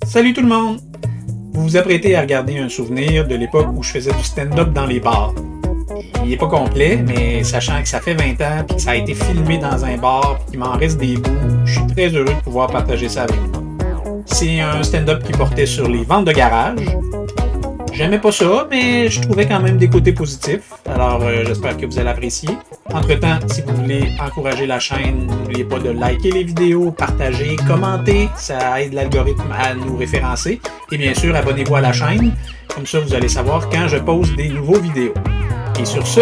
Salut tout le monde! Vous vous apprêtez à regarder un souvenir de l'époque où je faisais du stand-up dans les bars. Il n'est pas complet, mais sachant que ça fait 20 ans et que ça a été filmé dans un bar et qu'il m'en reste des bouts, je suis très heureux de pouvoir partager ça avec vous. C'est un stand-up qui portait sur les ventes de garage. J'aimais pas ça, mais je trouvais quand même des côtés positifs, alors j'espère que vous allez apprécier. Entre-temps, si vous voulez encourager la chaîne, n'oubliez pas de liker les vidéos, partager, commenter, ça aide l'algorithme à nous référencer. Et bien sûr, abonnez-vous à la chaîne, comme ça vous allez savoir quand je pose des nouveaux vidéos. Et sur ce,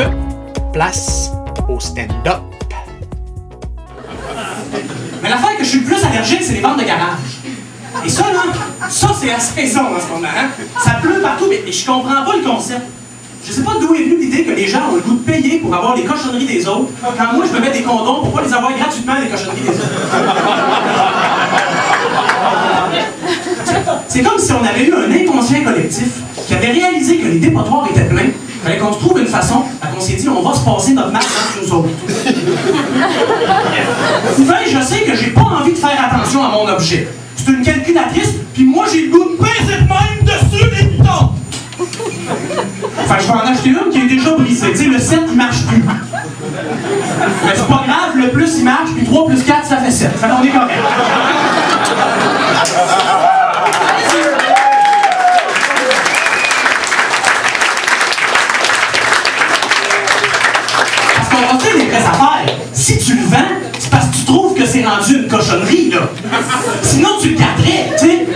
place au stand-up. Mais l'affaire que je suis le plus allergique, c'est les ventes de garage. Et ça, là, ça, c'est la saison en ce moment, hein? Ça pleut partout, mais je comprends pas le concept. Je sais pas d'où est venue l'idée que les gens ont le goût de payer pour avoir les cochonneries des autres, quand moi, je me mets des condoms pour pas les avoir gratuitement, les cochonneries des autres. C'est comme si on avait eu un inconscient collectif qui avait réalisé que les dépotoirs étaient pleins. Il fallait qu'on se trouve une façon, qu'on s'est dit, on va se passer notre marque entre nous autres. Enfin, je sais que j'ai pas envie de faire attention à mon objet. C'est une calculatrice, puis moi, j'ai le goût de peser de même dessus les boutons. Fait que je vais en acheter une qui est déjà brisée. Tu sais, le 7, il marche plus. Mais c'est pas grave, le plus, il marche, puis 3 plus 4, ça fait 7. Fait qu'on est correct. Parce qu'on va faire des vraies affaires. Si tu le vends, c'est parce que tu trouves que c'est rendu une cochonnerie, là. Sinon, tu le garderais, tu sais.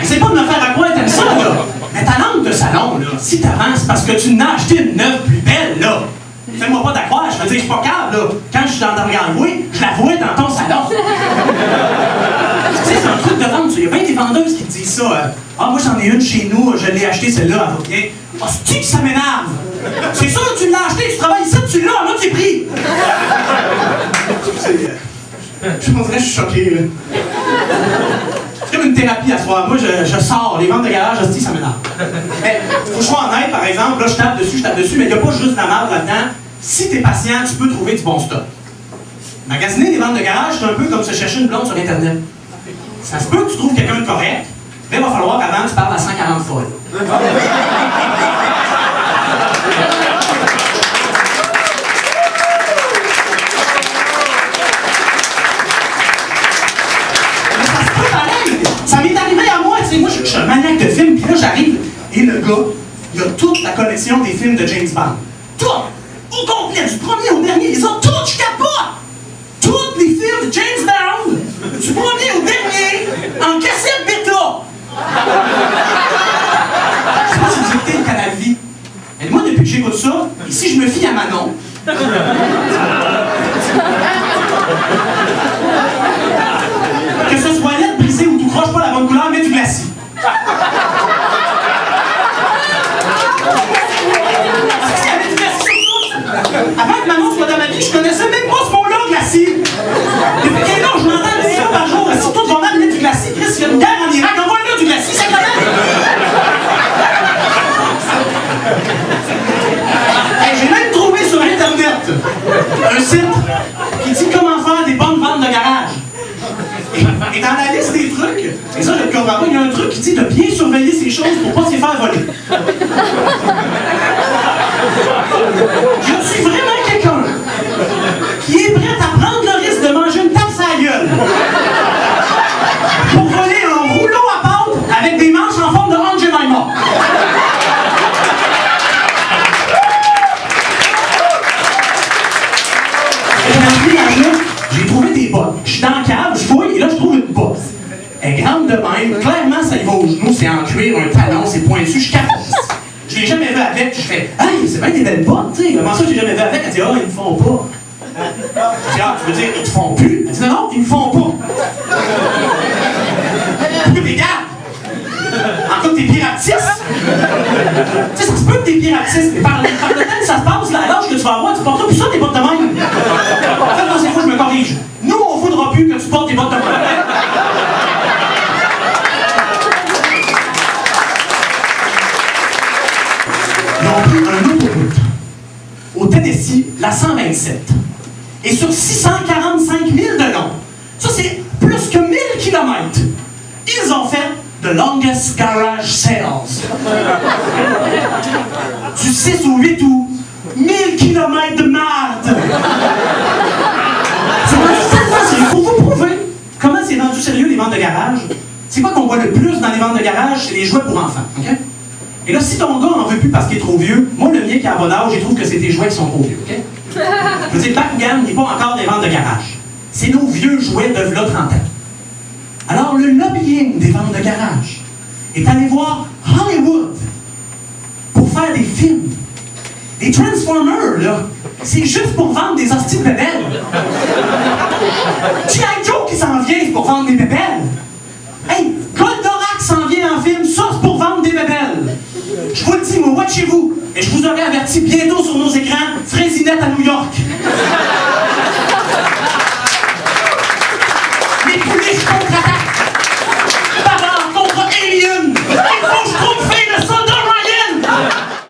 Essaye pas de me faire à quoi t'aimes ça, là. Mais ta lampe de salon, là, si t'avances parce que tu n'as acheté une neuve plus belle, là. Fais-moi pas d'accroire, je veux dire, je suis pas câble, là. Quand je suis dans le regardoué, je la vois dans ton salon. Tu sais, c'est un truc de vente, il y a bien des vendeuses qui te disent ça. Ah, moi, j'en ai une chez nous, je l'ai achetée, celle-là, elle va bien. Ah, c'est-tu que ça m'énerve? C'est sûr que tu l'as acheté, tu travailles ici, tu l'as, à moitié prix. Je pense que je suis choqué, là. C'est comme une thérapie à soi. Moi, je sors. Les ventes de garage, hostie, ça m'énerve. Mais faut que je sois honnête, par exemple. Là, je tape dessus, mais il n'y a pas juste de la merde là-dedans. Si t'es patient, tu peux trouver du bon stock. Magasiner des ventes de garage, c'est un peu comme se chercher une blonde sur Internet. Ça se peut que tu trouves quelqu'un de correct, mais il va falloir qu'avant, tu parles à 140 fois. Ça m'est arrivé à moi, tu sais, moi je suis un maniaque de films, puis là j'arrive, et le gars, il a toute la collection des films de James Bond. Tout! Au complet, du premier au dernier, ils ont toutes, je capote! Tous les films de James Bond, du premier au dernier, en cassette bêta! Je sais pas si vous écoutez le Canal Vie. Mais moi, depuis que j'écoute ça, et si je me fie à Manon, que ce soit lettre brisée ou tout croche pas la bonne couleur, mets du glacis. Avant que Manon soit dans ma vie, je connaissais même pas ce mot-là, glacis. Depuis 15 ans, je m'entends 10 fois par jour. Si tout va mal, mettre du glacis. Chris, il y a une guerre en Irak, envoie-le du glacis, c'est comment? Hey, j'ai même trouvé sur Internet un site qui dit comment faire des bonnes ventes de garage. Et dans la liste des trucs, et ça je ne comprends pas, il y a un truc qui dit de bien surveiller ces choses pour pas se les faire voler. Je suis vraiment quelqu'un qui est prêt à prendre le risque de manger une tape à la gueule pour voler un rouleau à pâte avec des manches en forme de Aunt Jemima. J'ai trouvé des bottes. Je suis dans la cave, je fouille, et là, je trouve une botte. Elle est grande de même, clairement, ça y va au genou, c'est en cuir, un talon, c'est pointu, je capote. Je l'ai jamais vu avec, je fais « Hey, c'est bien des belles bottes, tu sais, comment ça, je l'ai jamais vu avec? » Elle dit « Ah, ils me font pas. » Je dis « Ah, tu veux dire, ils te font plus? » Elle dit « Non, non, ils me font pas. » Pourquoi t'es gardes? En cas que t'es piratistes? Tu sais, ça se peut que t'es piratistes, mais par le temps que ça se passe, là, à l'âge que tu vas avoir, tu porteras plus ça, tes bottes de même. En fait, dans ces fois, je me corrige. Nous, on voudra plus que tu portes tes bottes de même. Ils ont pris un autoroute au Tennessee, la 127. Et sur 645 000 de long, ça c'est plus que 1000 km. Ils ont fait The longest garage sales. Du 6 au 8 août, 1000 km de marde. C'est rendu tellement sérieux. Pour vous prouver comment c'est rendu sérieux les ventes de garage, c'est quoi qu'on voit le plus dans les ventes de garage? C'est les jouets pour enfants. Okay? Et là, si ton gars en veut plus parce qu'il est trop vieux, moi, le mien qui a bon âge, il trouve que c'est tes jouets qui sont trop vieux. Okay? Je veux dire, Bakugan n'est pas encore des ventes de garage. C'est nos vieux jouets de v'là 30 ans. Alors, le lobbying des ventes de garage est allé voir Hollywood pour faire des films. Les Transformers, là, c'est juste pour vendre des hosties de bébelles. G.I. Joe qui s'en vient, c'est pour vendre des bébelles. Hey, Goldorak s'en vient en film, ça c'est pour vendre des bébelles. Je vous le dis, moi, watchez-vous. Et je vous aurais averti bientôt sur nos écrans, Fraisinette à New York.